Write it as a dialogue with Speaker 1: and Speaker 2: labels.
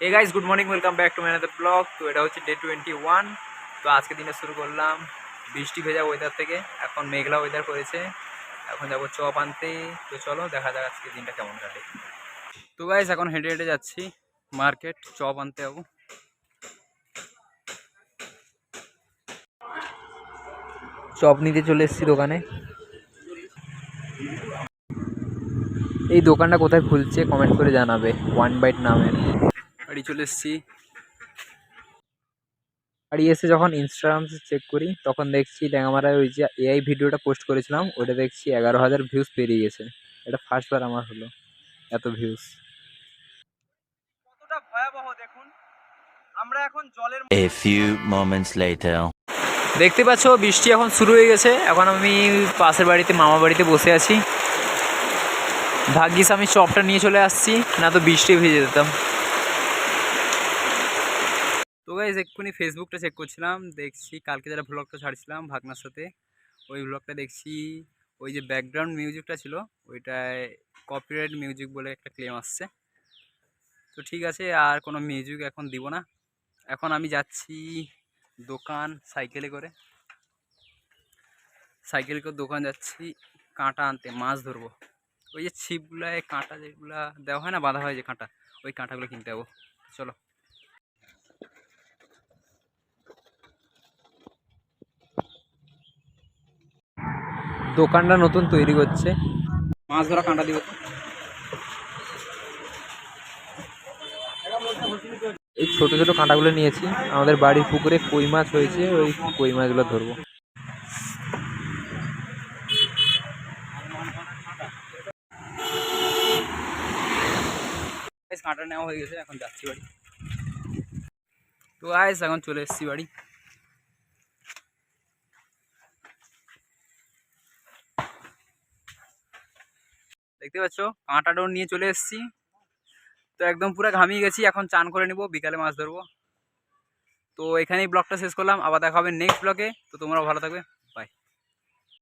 Speaker 1: Hey guys good morning welcome back to my another blog. तो এটা হচ্ছে day 21। তো আজকে দিনটা শুরু করলাম বৃষ্টি ভেজা ওয়েদার থেকে। এখন মেঘলা ওয়েদার করেছে, এখন যাব চপ আনতে। তো চলো দেখা যাক আজকে দিনটা কেমন কাটে। তো গাইস এখন হেঁটে হেঁটে যাচ্ছি মার্কেট, চপ আনতে যাবো। চপ নিতে চলে এসেছি দোকানে। এই দোকানটা কোথায় খুলছে কমেন্ট করে জানাবে। ওয়ান বাইট নামের। বাড়ি চলে এসেছি। বাড়ি এসে যখন ইনস্টাগ্রাম চেক করি তখন দেখছি ল্যাংমারায় ওই যে এআই ভিডিওটা পোস্ট করেছিলাম ওটা দেখছি 11,000 ভিউজ পেরিয়ে গেছে। এটা ফার্স্টবার আমার হলো এত ভিউজ। কতটা ভয়াবহ দেখুন, আমরা এখন জলের
Speaker 2: A few moments later.
Speaker 1: দেখতে পাচ্ছ বৃষ্টি এখন শুরু হয়ে গেছে। এখন আমি পাশের বাড়িতে মামা বাড়িতে বসে আছি। ভাগ্যিস আমি চপটা নিয়ে চলে আসছি, না তো বৃষ্টি ভিজে যেতাম। তো গাইস এক্ষুনি ফেসবুকটা চেক করছিলাম, দেখছি কালকে যারা ভ্লগটা ছাড়ছিলাম ভাগনার সাথে ওই ভ্লগটা দেখছি। ওই যে ব্যাকগ্রাউন্ড মিউজিকটা ছিল ওইটায় কপিরাইট মিউজিক বলে একটা ক্লেম আসছে। তো ঠিক আছে, আর কোনো মিউজিক এখন দিব না। এখন আমি যাচ্ছি দোকান সাইকেলে করে দোকান যাচ্ছি কাঁটা আনতে, মাছ ধরবো। ওই যে ছিপগুলায় কাঁটা যেগুলা দেওয়া হয় না, বাঁধা হয় যে কাঁটা, ওই কাঁটাগুলো কিনতে যাবো। চলো। দোকানটা নতুন তৈরি করছে, মাছ ধরা কাঁটা দিব। এই ছোট ছোট কাঁটাগুলো নিয়েছি, আমাদের বাড়ির পুকুরে কই মাছ হয়েছে, ওই কই মাছগুলো ধরবো। কাঁটা নেওয়া হয়ে গেছে, এখন যাচ্ছি বাড়ি। তো গাইস এখন চলে এসেছি বাড়ি। দেখতে পাচ্ছ কাঁটাটাও নিয়ে চলে এসেছি। তো একদম পুরো ঘামিয়ে গেছি, এখন চান করে নিব, বিকালে মাছ ধরবো। তো এখানেই ব্লগটা শেষ করলাম, আবার দেখা হবে নেক্সট ব্লগে। তো তোমরাও ভালো থাকবে।